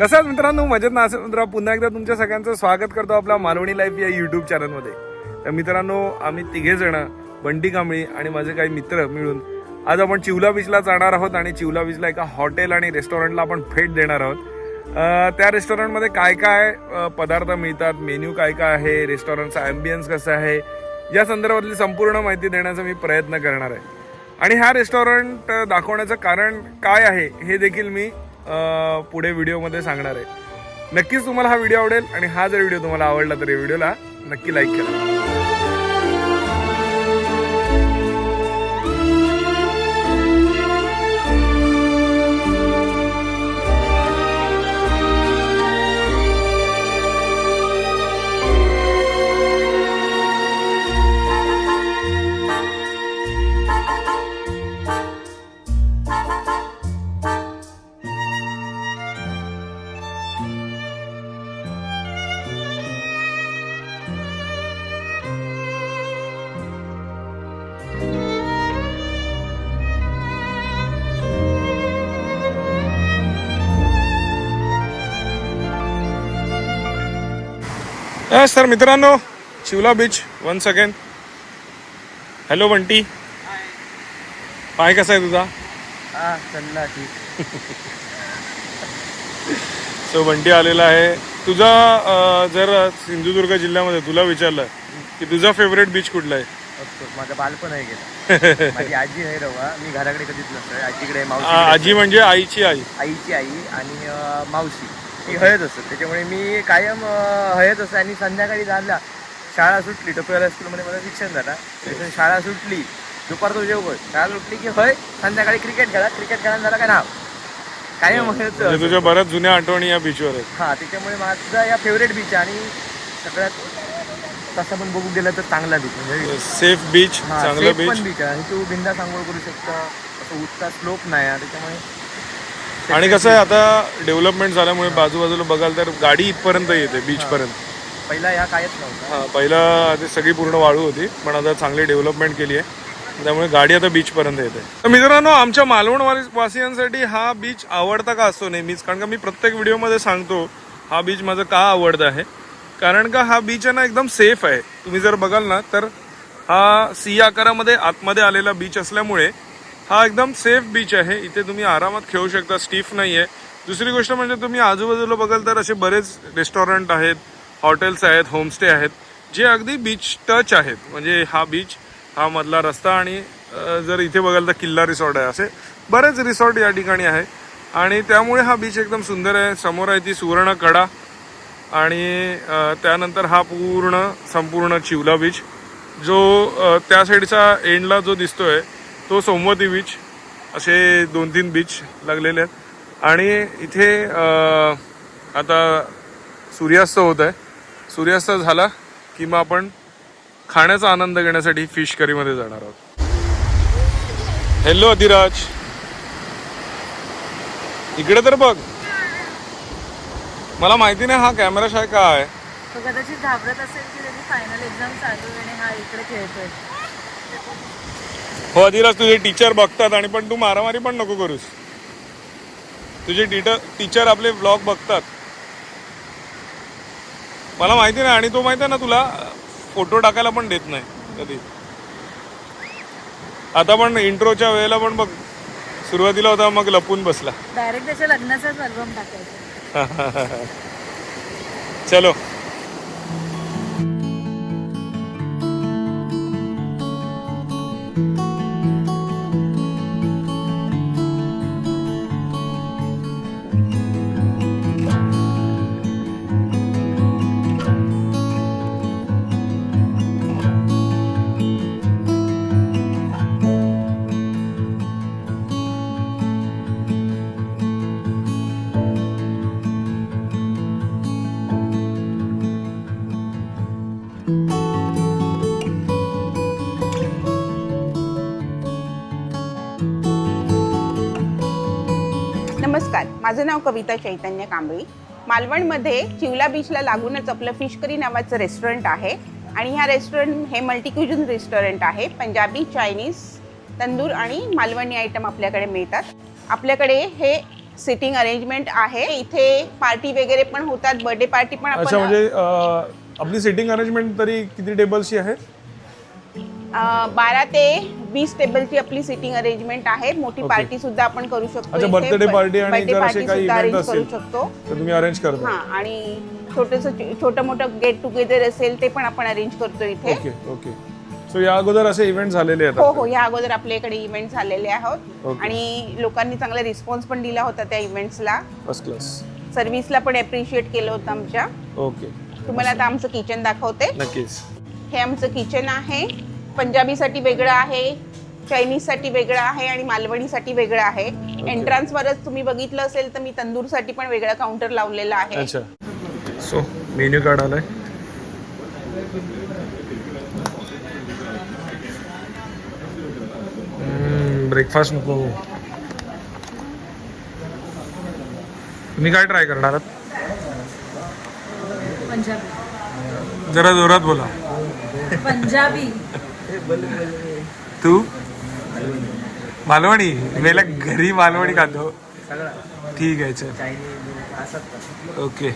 कसं मित्रांनो, मजेत ना असेल मित्र, पुन्हा एकदा तुमच्या सगळ्यांचं स्वागत करतो आपला मालवणी लाईफ या यूट्यूब चॅनलमध्ये. तर मित्रांनो, आम्ही तिघे जण, बंटी कांबळी आणि माझे काही मित्र मिळून आज आपण चिवला बीचला जाणार आहोत. आणि चिवला बीचला एका हॉटेल आणि रेस्टॉरंटला आपण भेट देणार आहोत. त्या रेस्टॉरंटमध्ये काय काय पदार्थ मिळतात, मेन्यू काय काय आहे, रेस्टॉरंटचा ॲम्बियन्स कसं आहे, या संदर्भातली संपूर्ण माहिती देण्याचा मी प्रयत्न करणार आहे. आणि हा रेस्टॉरंट दाखवण्याचं कारण काय आहे हे देखील मी पुढे व्हिडिओमध्ये सांगणार आहे. नक्कीच तुम्हाला हा व्हिडिओ आवडेल. आणि हा जर व्हिडिओ तुम्हाला आवडला तर या व्हिडिओला नक्की लाईक करा. सर मित्रांनो, Chivla beach once again. Hello Bunty, पाय कसा आहे तुझा? चला ठीक. सो बंटी आलेला आहे. तुझा जर सिंधुदुर्ग जिल्ह्यामध्ये तुला विचारलं की तुझा फेवरेट बीच कुठला आहे? माझं बालपण आहे गेलं. माझी आजी आहे रवा, मी घराकडे कधीच नसतोय. आजीकडे मावशी, आजी म्हणजे आईची आई. आईची आई आणि मावशी ती हळद असत, त्याच्यामुळे मी कायम हळद असते. आणि संध्याकाळी झाला, शाळा सुटली, टोपेवाला स्कूलमध्ये माझं शिक्षण झालं. त्याच्यातून शाळा सुटली, दुपारचं जेवण, शाळा सुटली की हय संध्याकाळी क्रिकेट खेळायला झालं काय नाव कायम म्हणजे तुझ्या बऱ्याच जुन्या आठवणी या बीचवर आहेत. हा, त्याच्यामुळे माझा या फेवरेट बीच. आणि सगळ्यात तसं पण बघू गेलं तर चांगला बीच, म्हणजे सेफ बीच, चांगला बीच पण बीच आहे. तू बिंदास आंघोळ करू शकता, असं उठता स्लोप नाही आहे त्याच्यामुळे. आणि कसं आहे, आता डेव्हलपमेंट झाल्यामुळे बाजूबाजूला बघाल तर गाडी इथपर्यंत येते, बीच पर्यंत. पहिला ह्या कायच नव्हता. हा, पहिला आधी सगळी पूर्ण वाळू होती, पण आता चांगली डेव्हलपमेंट केली आहे, त्यामुळे गाडी आता बीच पर्यंत येते. तर मित्रांनो, आमच्या मालवण वासियांसाठी हा बीच आवडता का असतो नेहमीच, कारण का मी प्रत्येक व्हिडिओमध्ये सांगतो हा बीच माझं का आवडतं आहे. कारण का हा बीच आहे ना, एकदम सेफ आहे. तुम्ही जर बघाल ना तर हा सी आकारामध्ये आतमध्ये आलेला बीच असल्यामुळे हा एकदम सेफ बीच आहे. इथे तुम्ही आरामात खेळू शकता, स्टीफ नाही आहे. दुसरी गोष्ट म्हणजे तुम्ही आजूबाजूला बघाल तर असे बरेच रेस्टॉरंट आहेत, हॉटेल्स आहेत, होमस्टे आहेत, जे अगदी बीच टच आहेत. म्हणजे हा बीच, हा मधला रस्ता, आणि जर इथे बघाल तर किल्ला रिसॉर्ट आहे, असे बरेच रिसॉर्ट या ठिकाणी आहे. आणि त्यामुळे हा बीच एकदम सुंदर आहे. समोर आहे ती सुवर्ण कडा, आणि त्यानंतर हा संपूर्ण चिवला बीच, जो त्या साईडचा एंडला जो दिसतोय तो सोमवती बीच. असे 2-3 बीच लागलेले आहेत. आणि इथे आता सूर्यास्त होत आहे. सूर्यास्त झाला की मग आपण खाण्याचा आनंद घेण्यासाठी फिश करीमध्ये जाणार आहोत. हॅलो अधिराज, इकडे तर बघ. मला माहिती नाही हा कॅमेरा शाय का आहे. तो कदाचित घाबरत असेल की त्याची फायनल एक्झाम चालू आहे आणि हा इकडे खेळतोय. हो अधिराज, तुझे टीचर बघतात, आणि पण तू मारामारी पण नको करूस. तुझे टीचर आपले व्लॉग बघतात, मला माहिती नाही. आणि तो माहिती आहे ना, तुला फोटो टाकायला पण देत नाही कधी. आता पण इंट्रोच्या वेळेला पण बघ, सुरुवातीला होता, मग लपून बसला. डायरेक्ट त्याच्या लग्नाचाच अल्बम टाकायचा. चलो. नमस्कार, माझं नाव कविता चैतन्य कांबळी. मालवणमध्ये चिवला बीचला लागूनच आपलं फिश करी नावाचं रेस्टॉरंट आहे आणि ह्या रेस्टॉरंट हे मल्टी क्युझिन रेस्टॉरंट आहे. पंजाबी, चायनीज, तंदूर आणि मालवणी आयटम आपल्याकडे मिळतात. आपल्याकडे हे सिटिंग अरेंजमेंट आहे. इथे पार्टी वगैरे पण होतात, बर्थडे पार्टी पण आपण. अच्छा, म्हणजे आपली सिटिंग अरेंजमेंट तरी किती टेबल्सची आहे? 12 ते 20 टेबलची आपली सिटिंग अरेंजमेंट आहे. मोठी पार्टी सुद्धा आपण करू शकतो. अच्छा, बर्थडे पार्टी आणि जर असे काही इव्हेंट करू असेल शकतो तर तुम्ही अरेंज करता. हां, आणि छोटं मोठं गेट टुगेदर असेल ते पण आपण अरेंज करतो इथे. Okay okay. सो या अगोदर असे इव्हेंट झालेले आहेत? हो, या अगोदर आपल्याकडे इव्हेंट झालेले आहोत Okay. आणि लोकांनी चांगला रिस्पॉन्स पण दिला होता त्या इव्हेंट्सला. First class. सर्व्हिसला पण अप्रिशिएट केलं होतं आमच्या. ओके, तुम्हाला आता आमचं किचन दाखवते. नक्कीच. हे आमचं किचन आहे. पंजाबीसाठी वेगळं आहे, चायनीजसाठी वेगळं आहे आणि मालवणीसाठी वेगळं आहे. एंट्रन्सवरच तुम्ही बघितलं असेल तर मी तंदूरसाठी पण वेगळा काउंटर लावलेला आहे. अच्छा. सो मेन्यू कार्ड आलाय. ब्रेकफास्ट नको. तुम्ही काय ट्राय करणार आहात? पंजाबी. जरा जोरात बोला. पंजाबी. तू? मालवणी? वेळेला घरी मालवणी खातो. ठीक आहे, चल. ओके.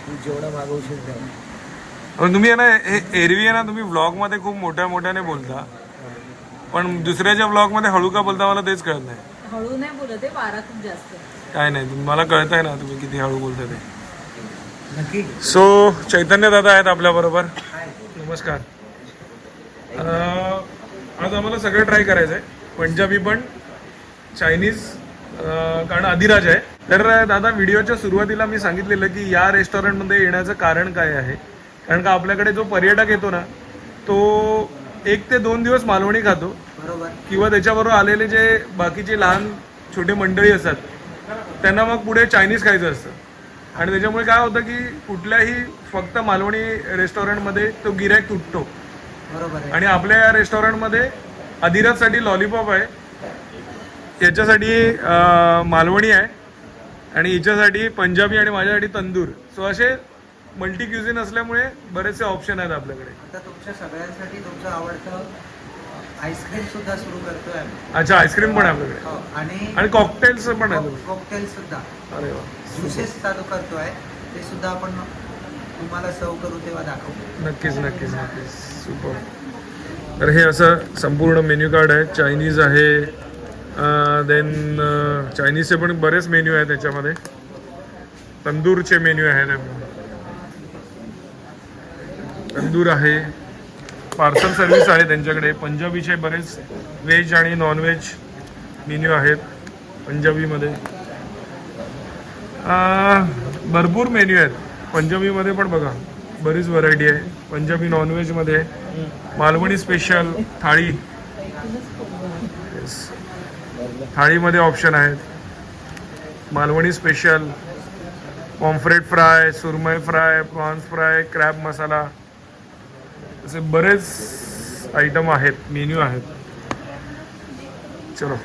तुम्ही आहे ना, हे एरवी आहे ना, तुम्ही व्लॉग मध्ये खूप मोठ्याने बोलता, पण दुसऱ्याच्या व्लॉग मध्ये हळू का बोलता मला तेच कळत नाही. हळू नाही बोलत आहे, वारा खूप जास्त. काय नाही, मला कळत आहे ना तुम्ही किती हळू बोलता ते. सो चैतन्य दादा आहेत आपल्या बरोबर. नमस्कार. आज आम्हाला सगळं ट्राय करायचं आहे, पंजाबी पण, चायनीज, कारण अधिराज आहे. तर दादा, व्हिडिओच्या सुरुवातीला मी सांगितलेलं की या रेस्टॉरंटमध्ये येण्याचं कारण काय आहे. कारण का आपल्याकडे जो पर्यटक येतो ना, तो 1 ते 2 दिवस मालवणी खातो, बरोबर, किंवा त्याच्याबरोबर आलेले जे बाकीचे लहान छोटे मंडळी असतात त्यांना मग पुढे चायनीज खायचं असतं. आणि त्याच्यामुळे काय होतं की कुठल्याही फक्त मालवणी रेस्टॉरंटमध्ये तो गिऱ्हाईक तुटतो. बरोबर. आणि आपल्या या रेस्टॉरंटमध्ये अधिराजसाठी लॉलीपॉप आहे, याच्यासाठी मालवणी आहे आणि हिच्यासाठी पंजाबी आणि माझ्यासाठी तंदूर. सो असे मल्टी क्युझिन असल्यामुळे बरेचसे ऑप्शन आहेत आपल्याकडे. आता तुमच्या सगळ्यांसाठी तुमचं आवडतं आईस्क्रीम सुद्धा सुरू करतोय आम्ही. अच्छा, आईस्क्रीम पण आहे आपल्याकडे. हो, आणि कॉकटेल्स पण आहे. कॉकटेल सुद्धा. अरे वा. ज्युसेस चालू करतोय, ते सुद्धा आपण तुम्हाला सर्व करू तेव्हा दाखवू. नक्कीच नक्कीच नक्कीच. सुपर. तर हे असं संपूर्ण मेन्यू कार्ड आहे. चायनीज आहे, देन चायनीजचे पण बरेच मेन्यू आहेत त्याच्यामध्ये. तंदूरचे मेन्यू आहेत, तंदूर आहे, पार्सल सर्व्हिस आहे त्यांच्याकडे. पंजाबीचे बरेच व्हेज आणि नॉनव्हेज मेन्यू आहेत पंजाबीमध्ये. भरपूर मेन्यू आहेत पंजाबीमध्ये पण. बघा, बरीच व्हरायटी आहे. पंजाबी नॉनव्हेजमध्ये मालवणी स्पेशल थाळी, थाळीमध्ये ऑप्शन आहेत. मालवणी स्पेशल, पॉम्फ्रेट फ्राय, सुरमई फ्राय, प्रॉन्स फ्राय, क्रॅब मसाला, असे बरेच आयटम आहेत, मेन्यू आहेत. चलो.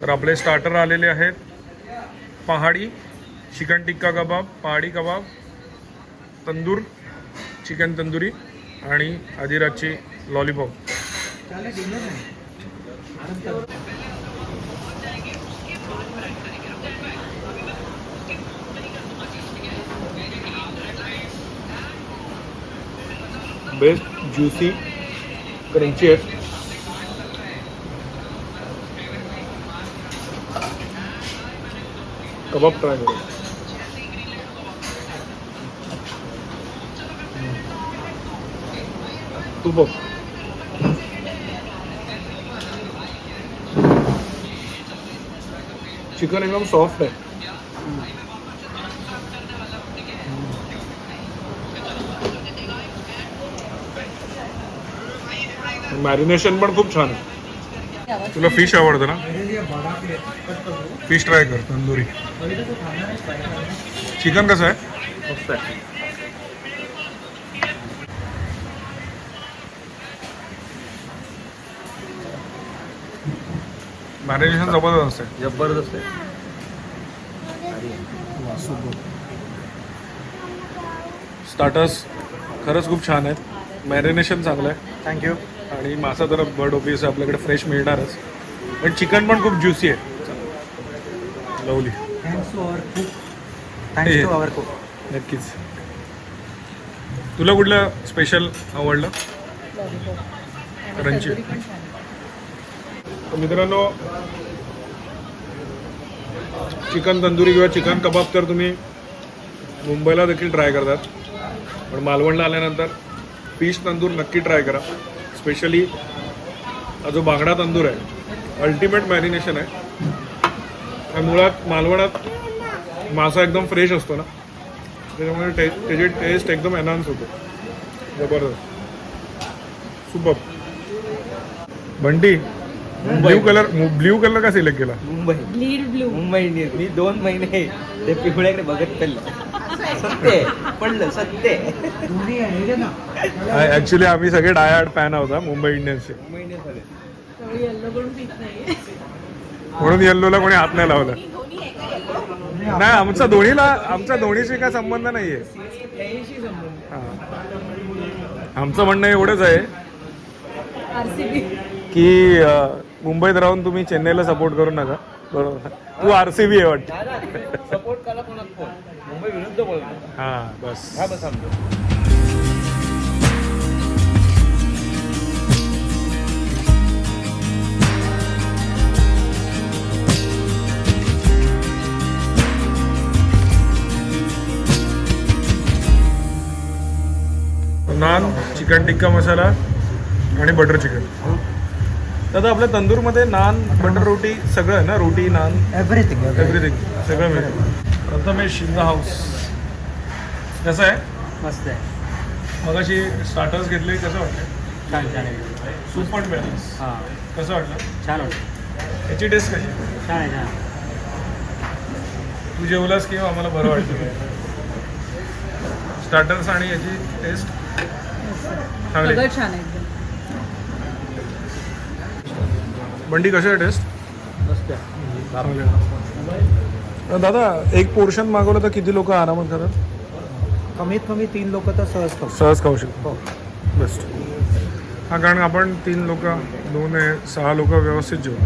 तर आपले स्टार्टर आलेले आहेत. पहाडी चिकन टिक्का कबाब, पहाडी कबाब, तंदूर चिकन तंदुरी आणि अधिराजची लॉलीपॉप. बेस्ट ज्युसी क्रंची आहेत. कबाब ट्राय करू. तू बघ. चिकन एकदम सॉफ्ट आहे. मॅरिनेशन पण खूप छान आहे. तुला फिश आवडतं ना? फिश ट्राय कर तंदुरी. चिकन कसं आहे? मस्त आहे. मॅरिनेशन जबरदस्त आहे. जबरदस्त आहे. स्टार्टर्स खरंच खूप छान आहेत. मॅरिनेशन चांगलं आहे. थँक्यू. आणि मासा तर बर्ड ऑफिस आपल्याकडे फ्रेश मिळणारच, पण चिकन पण खूप ज्युसी आहे. Lovely. Thanks to our cook. नक्कीच. तुला कुठलं स्पेशल आवडलं? क्रंची. तर मित्रांनो, चिकन तंदुरी किंवा चिकन कबाब तर तुम्ही मुंबईला देखील ट्राय करतात, पण मालवणला आल्यानंतर फिश तंदूर नक्की ट्राय करा. स्पेशली हा जो बांगडा तंदूर आहे, अल्टिमेट मॅरिनेशन आहे. आणि मुळात मालवणात मासा एकदम फ्रेश असतो ना, त्याच्यामुळे त्याची टेस्ट एकदम एनहान्स होतो. जबरदस्त. सुपर. बंटी, ब्ल्यू कलर का सिलेक्ट केला? मुंबई इंडियन्स. मी 2 महिने ते पिवळ्याकडे बघत चाललो. सत्य पडलं सत्य. ऍक्च्युली आम्ही सगळे डायहार्ड फॅन आहोत मुंबई इंडियन्सचे, मुंबई इंडियन्स वाले. म्हणून येल्लोला कोणी हात नाही लावला. नाही, आमचा दोन्हीशी काय संबंध नाहीये. आमचं म्हणणं एवढंच आहे की मुंबईत राहून तुम्ही चेन्नईला सपोर्ट करू नका. बरोबर. तू RCB आहे वाटतं. सपोर्ट करा कोणात कोण. मुंबई विरुद्ध बोलतो. हां बस. हा बस आमचं. नान, चिकन टिक्का मसाला आणि बटर चिकन. दादा आपल्या तंदूरमध्ये नान, बटर रोटी सगळं आहे ना? रोटी, नान, एव्हरीथिंग. सगळं मिळतं. Prathamesh in the house. कसं आहे? मस्त आहे. मगाशी स्टार्टर्स घेतले, कसं वाटलं? छान छान आहे. सूप पण बॅलन्स. हां कसं वाटलं? छान वाटतं. याची टेस्ट कशी? छान आहे. छान. तू जेवलास किंवा आम्हाला बरं वाटतं. स्टार्टर्स आणि याची टेस्ट चांगली. सगळं छान आहे एकदम. बंडी कशी आहे टेस्ट? मस्त आहे. दादा एक पोर्शन मागवलं तर किती लोक आरामात खातात? कमीत कमी 3 लोक तर सहज खाऊ शकतो. बेस्ट. हा, कारण आपण 3 लोक, 2 आहे, 6 लोक व्यवस्थित जेवण.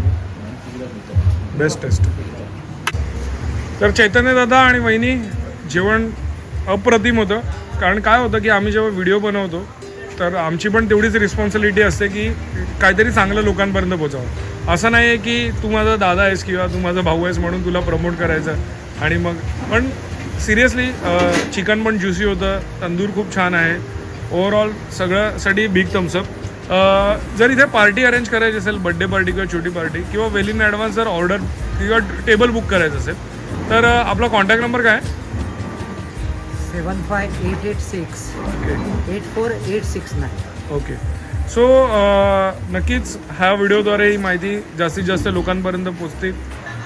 Best taste. तर चैतन्य दादा आणि वहिनी जेवण अप्रतिम होतं. कारण काय होतं की आम्ही जेव्हा व्हिडिओ बनवतो तर आमची पण तेवढीच रिस्पॉन्सिबिलिटी असते की काहीतरी चांगलं लोकांपर्यंत पोचावं. असं नाही आहे की तू माझा दादा आहेस किंवा तू माझा भाऊ आहेस म्हणून तुला प्रमोट करायचं आणि मग. पण सिरियसली चिकन पण ज्युसी होतं, तंदूर खूप छान आहे. ओव्हरऑल सगळ्यासाठी बिग थम्सअप. जर इथे पार्टी अरेंज करायची असेल, बड्डे पार्टी किंवा छोटी पार्टी, किंवा वेल इन ॲडव्हान्स जर ऑर्डर किंवा टेबल बुक करायचं असेल तर आपला कॉन्टॅक्ट नंबर काय आहे? 75886 84869. ओके. सो नक्कीच ह्या व्हिडिओद्वारे ही माहिती जास्तीत जास्त लोकांपर्यंत पोचते.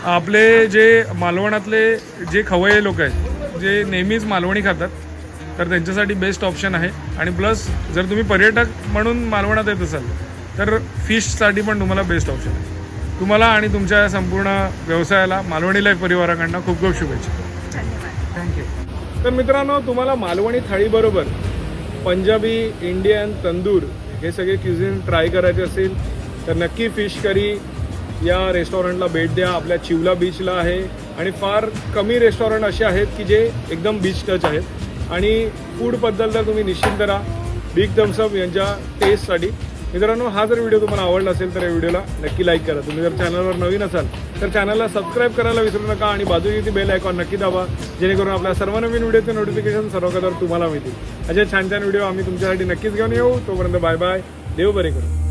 आपले जे मालवणातले जे खवय्ये लोक आहेत, जे नेहमीच मालवणी खातात, तर त्यांच्यासाठी बेस्ट ऑप्शन आहे. आणि प्लस जर तुम्ही पर्यटक म्हणून मालवणात येत असाल तर फिशसाठी पण तुम्हाला बेस्ट ऑप्शन आहे. तुम्हाला आणि तुमच्या संपूर्ण व्यवसायाला मालवणी लाईफ परिवाराकडनं खूप खूप शुभेच्छा. थँक्यू. तर मित्रांनो, तुम्हाला मालवणी थाळीबरोबर पंजाबी, इंडियन, तंदूर हे सगळे क्युझिन ट्राय करायचे असेल तर नक्की फिश करी या रेस्टॉरंटला भेट द्या. आपल्या चिवला बीचला आहे आणि फार कमी रेस्टॉरंट असे आहेत की जे एकदम बीच टच आहेत. आणि फूडबद्दल तर तुम्ही निश्चिंत राहा. बिग थम्सअप यांच्या टेस्टसाठी. मित्रांनो, हा जर व्हिडिओ तुम्हाला आवडला असेल तर या व्हिडिओला नक्की लाईक करा. तुम्ही जर चॅनलवर नवीन असाल तर चॅनलला सबस्क्राईब करायला विसरू नका आणि बाजूची ती बेल आयकॉन नक्की दाबा, जेणेकरून आपल्या सर्व नवीन व्हिडिओचे नोटिफिकेशन सर्वप्रथम तुम्हाला मिळतील. अशा छान छान व्हिडिओ आम्ही तुमच्यासाठी नक्कीच घेऊन येऊ. तोपर्यंत बाय बाय. देव बरे करू.